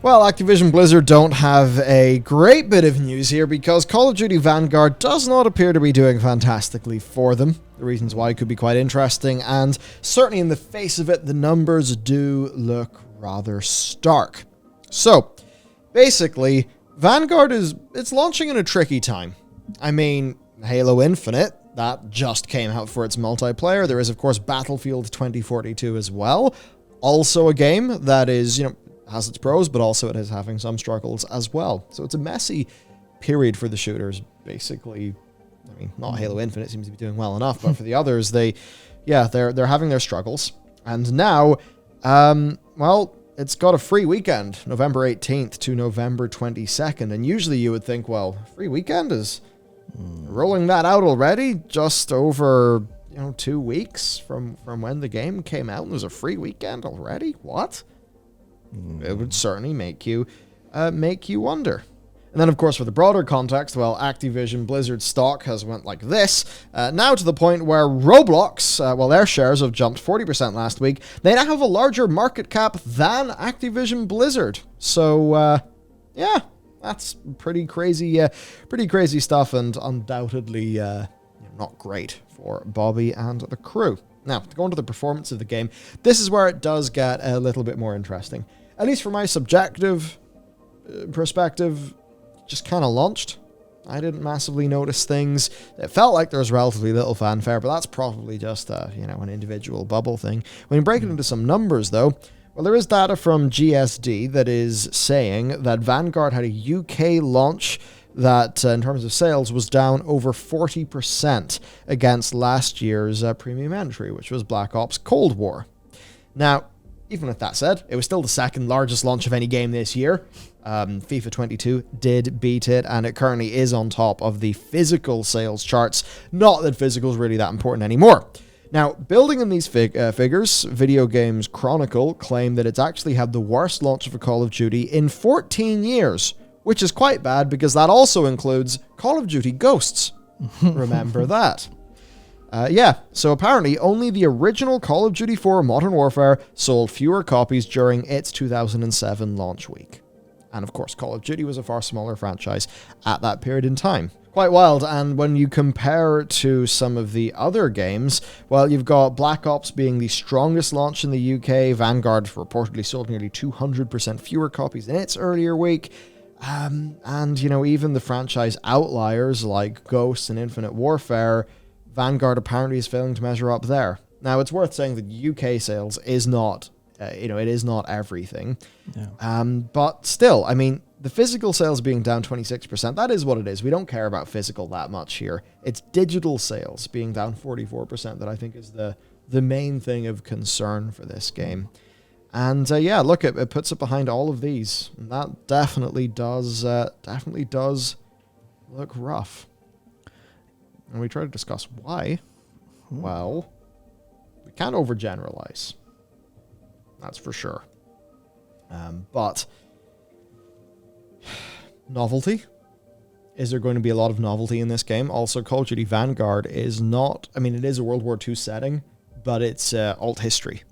Well, Activision Blizzard don't have a great bit of news here because Call of Duty Vanguard does not appear to be doing fantastically for them. The reasons why could be quite interesting, and certainly in the face of it, the numbers do look rather stark. So, basically, Vanguard it's launching in a tricky time. I mean, Halo Infinite, that just came out for its multiplayer. There is, of course, Battlefield 2042 as well. Also a game that is, has its pros, but also it is having some struggles as well. So it's a messy period for the shooters, basically. I mean, not Halo Infinite seems to be doing well enough, but for the others, they're having their struggles. And now, well, it's got a free weekend, November 18th to November 22nd. And usually you would think, well, free weekend is rolling that out already, just over 2 weeks from when the game came out, and there's a free weekend already? What? It would certainly make you wonder. And then, of course, for the broader context, well, Activision Blizzard stock has went like this, now to the point where Roblox, their shares have jumped 40% last week. They now have a larger market cap than Activision Blizzard. So, yeah, that's pretty crazy stuff, and undoubtedly not great for Bobby and the crew. Now, to go into the performance of the game, this is where it does get a little bit more interesting. At least from my subjective perspective, just kind of launched. I didn't massively notice things. It felt like there was relatively little fanfare, but that's probably just an individual bubble thing. When you break it into some numbers, though, well, there is data from GSD that is saying that Vanguard had a UK launch that, in terms of sales, was down over 40% against last year's premium entry, which was Black Ops Cold War. Now, even with that said, it was still the second largest launch of any game this year. FIFA 22 did beat it, and it currently is on top of the physical sales charts. Not that physical is really that important anymore. Now, building on these figures, Video Games Chronicle claim that it's actually had the worst launch of a Call of Duty in 14 years, which is quite bad because that also includes Call of Duty Ghosts. Remember that. So apparently only the original Call of Duty 4 Modern Warfare sold fewer copies during its 2007 launch week. And of course, Call of Duty was a far smaller franchise at that period in time. Quite wild, and when you compare to some of the other games, well, you've got Black Ops being the strongest launch in the UK. Vanguard reportedly sold nearly 200% fewer copies in its earlier week. And, even the franchise outliers like Ghosts and Infinite Warfare, Vanguard apparently is failing to measure up there. Now, it's worth saying that UK sales is not, it is not everything. Yeah. But still, I mean, the physical sales being down 26%, that is what it is. We don't care about physical that much here. It's digital sales being down 44% that I think is the main thing of concern for this game. And look, it puts it behind all of these. And that definitely does look rough. And we try to discuss why. Well, we can't overgeneralize. That's for sure. But novelty? Is there going to be a lot of novelty in this game? Also, Call of Duty Vanguard is not... I mean, it is a World War II setting, but it's alt history.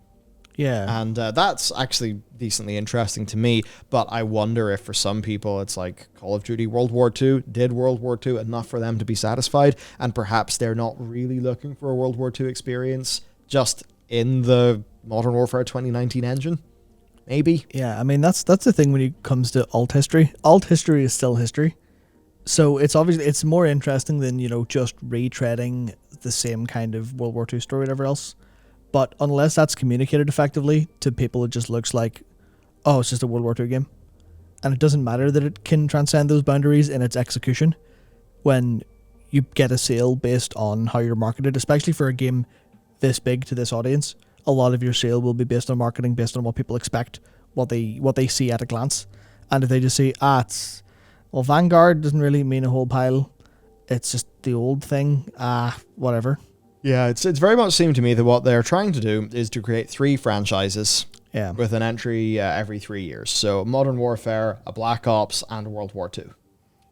Yeah. And that's actually decently interesting to me, but I wonder if for some people it's like Call of Duty World War II, did World War II enough for them to be satisfied, and perhaps they're not really looking for a World War II experience just in the Modern Warfare 2019 engine? Maybe. Yeah, I mean, that's the thing when it comes to alt history. Alt history is still history. So it's more interesting than, just retreading the same kind of World War II story, whatever else. But unless that's communicated effectively to people, it just looks like, oh, it's just a World War II game. And it doesn't matter that it can transcend those boundaries in its execution when you get a sale based on how you're marketed, especially for a game this big to this audience. A lot of your sale will be based on marketing, based on what people expect, what they see at a glance. And if they just say, Vanguard doesn't really mean a whole pile. It's just the old thing. Whatever. Yeah, it's very much seemed to me that what they're trying to do is to create 3 franchises with an entry every 3 years. So Modern Warfare, a Black Ops, and World War II.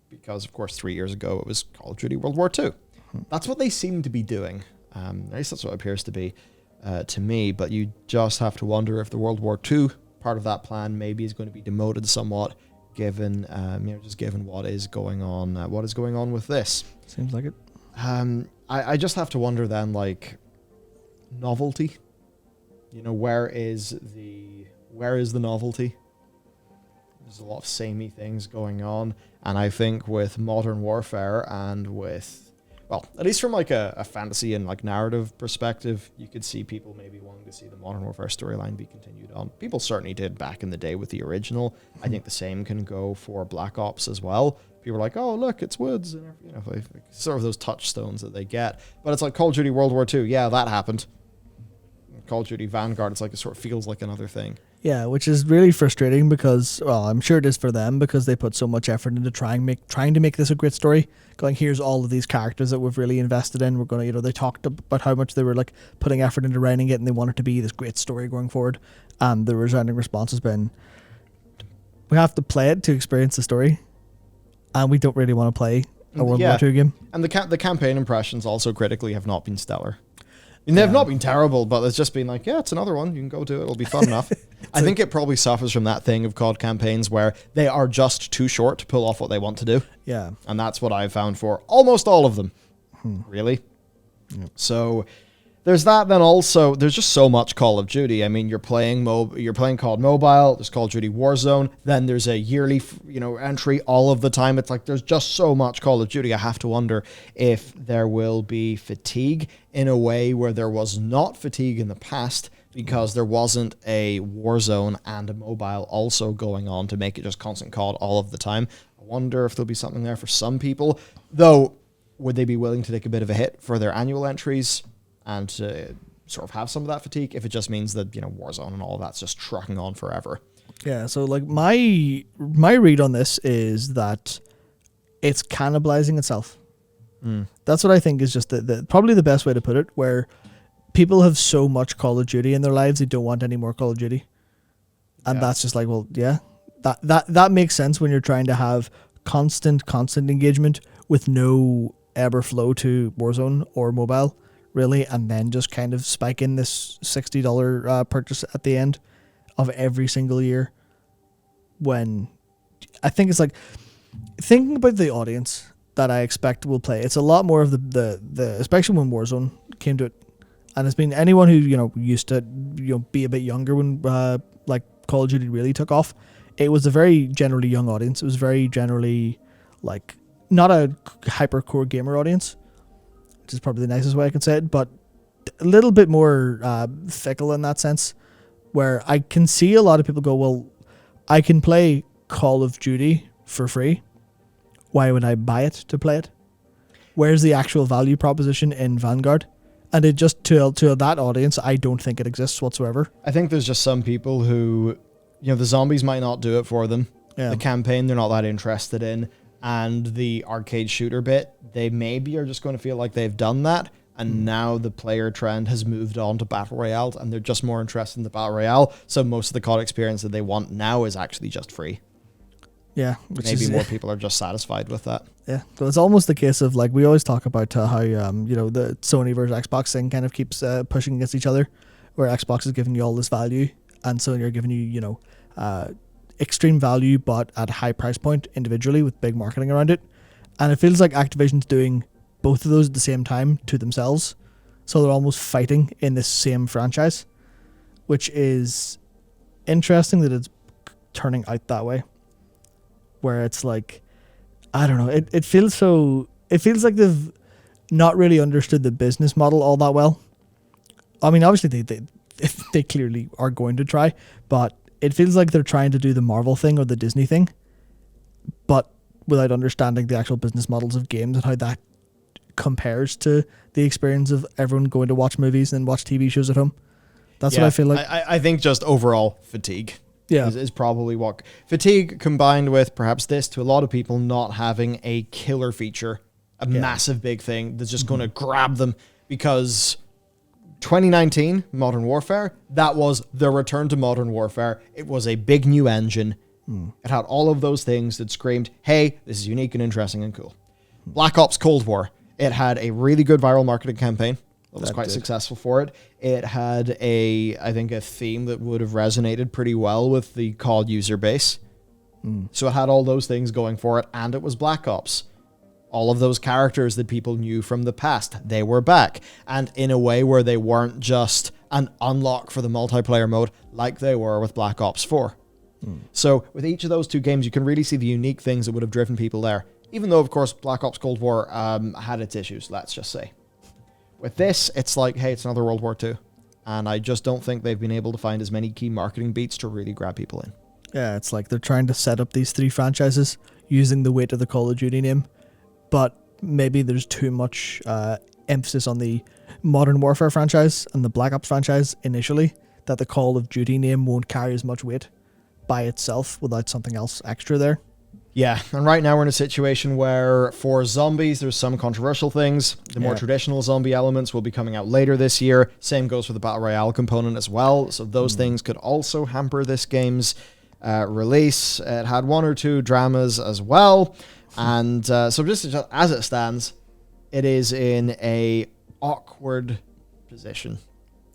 Because, of course, 3 years ago it was Call of Duty World War II. That's what they seem to be doing. At least that's what it appears to be to me. But you just have to wonder if the World War II part of that plan maybe is going to be demoted somewhat, given just given what is going on with this. Seems like it. I just have to wonder then, like, novelty. Where is the novelty? There's a lot of samey things going on, and I think with Modern Warfare and with, well, at least from like a fantasy and like narrative perspective, you could see people maybe wanting to see the Modern Warfare storyline be continued on. People certainly did back in the day with the original. I think the same can go for Black Ops as well. People are like, oh, look, it's woods, and like sort of those touchstones that they get. But it's like Call of Duty World War II. Yeah, that happened. Call of Duty Vanguard, it's like it sort of feels like another thing. Yeah, which is really frustrating because, well, I'm sure it is for them because they put so much effort into trying to make this a great story. Going, here's all of these characters that we've really invested in. We're going to, they talked about how much they were like putting effort into writing it, and they want it to be this great story going forward. And the resounding response has been, we have to play it to experience the story, and we don't really want to play a World War II game. And the campaign impressions also critically have not been stellar. I mean, they've not been terrible, but it's just been like, yeah, it's another one. You can go do it. It'll be fun enough. I think it probably suffers from that thing of COD campaigns where they are just too short to pull off what they want to do. Yeah. And that's what I've found for almost all of them, really. Yeah. So there's that. Then also, there's just so much Call of Duty. I mean, you're playing COD Mobile. There's Call of Duty Warzone. Then there's a yearly, entry all of the time. It's like there's just so much Call of Duty. I have to wonder if there will be fatigue in a way where there was not fatigue in the past, because there wasn't a Warzone and a mobile also going on to make it just constant COD all of the time. I wonder if there'll be something there for some people. Though, would they be willing to take a bit of a hit for their annual entries and to sort of have some of that fatigue if it just means that, Warzone and all of that's just trucking on forever? Yeah, so like my read on this is that it's cannibalizing itself. That's what I think is just the probably the best way to put it, where people have so much Call of Duty in their lives, they don't want any more Call of Duty. And that's just like, well, yeah, that makes sense when you're trying to have constant engagement with no ebb or flow to Warzone or mobile, really, and then just kind of spike in this $60 purchase at the end of every single year. When I think it's like, thinking about the audience that I expect will play, it's a lot more of the especially when Warzone came to it, and it's been anyone who used to be a bit younger when like Call of Duty really took off. It was a very generally young audience. It was very generally like not a hyper core gamer audience, which is probably the nicest way I can say it, but a little bit more fickle in that sense, where I can see a lot of people go, well, I can play Call of Duty for free. Why would I buy it to play it? Where's the actual value proposition in Vanguard? And it just, to that audience, I don't think it exists whatsoever. I think there's just some people who, the zombies might not do it for them. Yeah. The campaign, they're not that interested in. And the arcade shooter bit, they maybe are just going to feel like they've done that. And now the player trend has moved on to Battle Royale, and they're just more interested in the Battle Royale. So most of the COD experience that they want now is actually just free. Yeah. Maybe more people are just satisfied with that. Yeah. So it's almost the case of, like, we always talk about how, the Sony versus Xbox thing kind of keeps pushing against each other, where Xbox is giving you all this value, and Sony are giving you, extreme value, but at a high price point individually with big marketing around it. And it feels like Activision's doing both of those at the same time to themselves. So they're almost fighting in this same franchise, which is interesting that it's turning out that way. Where it's like, I don't know, it feels like they've not really understood the business model all that well. I mean, obviously they clearly are going to try, but it feels like they're trying to do the Marvel thing or the Disney thing, but without understanding the actual business models of games and how that compares to the experience of everyone going to watch movies and watch TV shows at home. That's what I feel like. I think just overall fatigue. Yeah. Is probably what fatigue combined with perhaps this to a lot of people not having a killer feature, a massive big thing that's just going to grab them, because 2019 Modern Warfare, that was the return to Modern Warfare. It was a big new engine. It had all of those things that screamed, hey, this is unique and interesting and cool. Black Ops Cold War, it had a really good viral marketing campaign. That was quite successful for it. It had I think a theme that would have resonated pretty well with the COD user base. So it had all those things going for it, and it was Black Ops. All of those characters that people knew from the past, they were back. And in a way where they weren't just an unlock for the multiplayer mode like they were with Black Ops 4. So with each of those two games, you can really see the unique things that would have driven people there. Even though, of course, Black Ops Cold War had its issues, let's just say. With this, it's like, hey, it's another World War II. And I just don't think they've been able to find as many key marketing beats to really grab people in. Yeah, it's like they're trying to set up these 3 franchises using the weight of the Call of Duty name. But maybe there's too much emphasis on the Modern Warfare franchise and the Black Ops franchise initially, that the Call of Duty name won't carry as much weight by itself without something else extra there. Yeah, and right now we're in a situation where for zombies, there's some controversial things. The more traditional zombie elements will be coming out later this year. Same goes for the Battle Royale component as well. So those things could also hamper this game's release. It had 1 or 2 dramas as well. And so just as it stands, it is in a awkward position.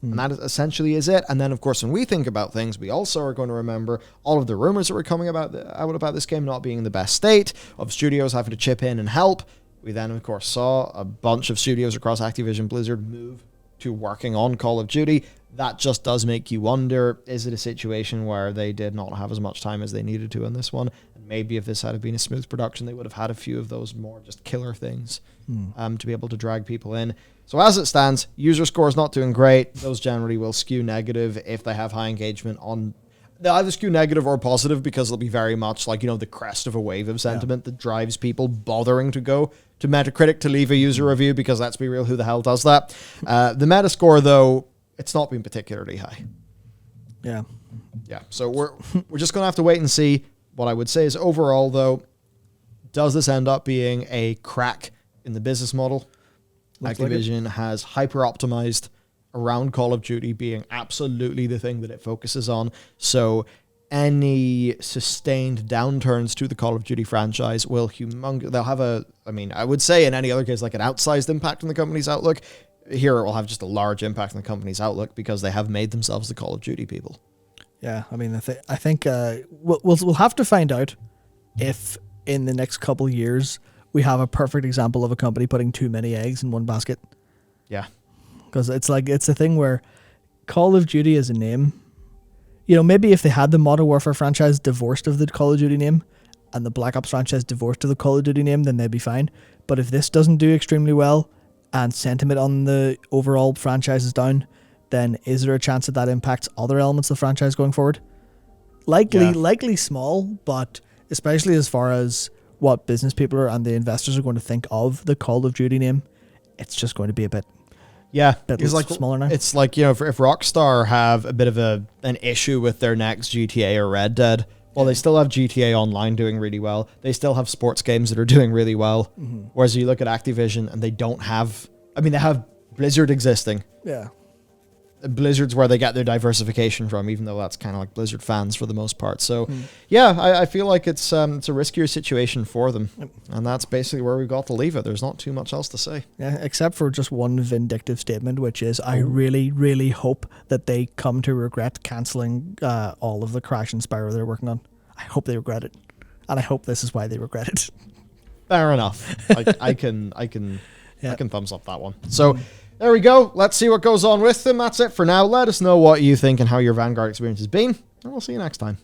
And that essentially is it. And then, of course, when we think about things, we also are going to remember all of the rumors that were coming out about this game not being in the best state, of studios having to chip in and help. We then, of course, saw a bunch of studios across Activision Blizzard move to working on Call of Duty. That just does make you wonder, is it a situation where they did not have as much time as they needed to on this one? And maybe if this had been a smooth production, they would have had a few of those more just killer things to be able to drag people in. So as it stands, user score is not doing great. Those generally will skew negative if they have high engagement on... They'll either skew negative or positive because it'll be very much like, the crest of a wave of sentiment that drives people bothering to go to Metacritic to leave a user review, because let's be real, who the hell does that? The Metascore, though, it's not been particularly high. Yeah. Yeah, so we're just going to have to wait and see. What I would say is overall, though, does this end up being a crack in the business model? Activision has hyper-optimized around Call of Duty being absolutely the thing that it focuses on. So any sustained downturns to the Call of Duty franchise will they'll have I would say in any other case, like an outsized impact on the company's outlook. Here it will have just a large impact on the company's outlook because they have made themselves the Call of Duty people. Yeah, I mean, I think we'll have to find out if in the next couple years we have a perfect example of a company putting too many eggs in one basket. Yeah. Because it's a thing where Call of Duty as a name, maybe if they had the Modern Warfare franchise divorced of the Call of Duty name and the Black Ops franchise divorced of the Call of Duty name, then they'd be fine. But if this doesn't do extremely well and sentiment on the overall franchise is down, then is there a chance that impacts other elements of the franchise going forward? Likely small, but especially as far as what business people and the investors are going to think of the Call of Duty name, it's just going to be a bit smaller now. It's like, if Rockstar have a bit of an issue with their next GTA or Red Dead, well, they still have GTA Online doing really well. They still have sports games that are doing really well. Mm-hmm. Whereas you look at Activision and they don't have... they have Blizzard existing. Yeah. Blizzard's where they get their diversification from, even though that's kind of like Blizzard fans for the most part. So, I feel like it's a riskier situation for them. Yep. And that's basically where we've got to leave it. There's not too much else to say. Yeah, except for just one vindictive statement, which is I really, really hope that they come to regret cancelling all of the Crash and Spyro they're working on. I hope they regret it. And I hope this is why they regret it. Fair enough. I can thumbs up that one. So... There we go. Let's see what goes on with them. That's it for now. Let us know what you think and how your Vanguard experience has been, and we'll see you next time.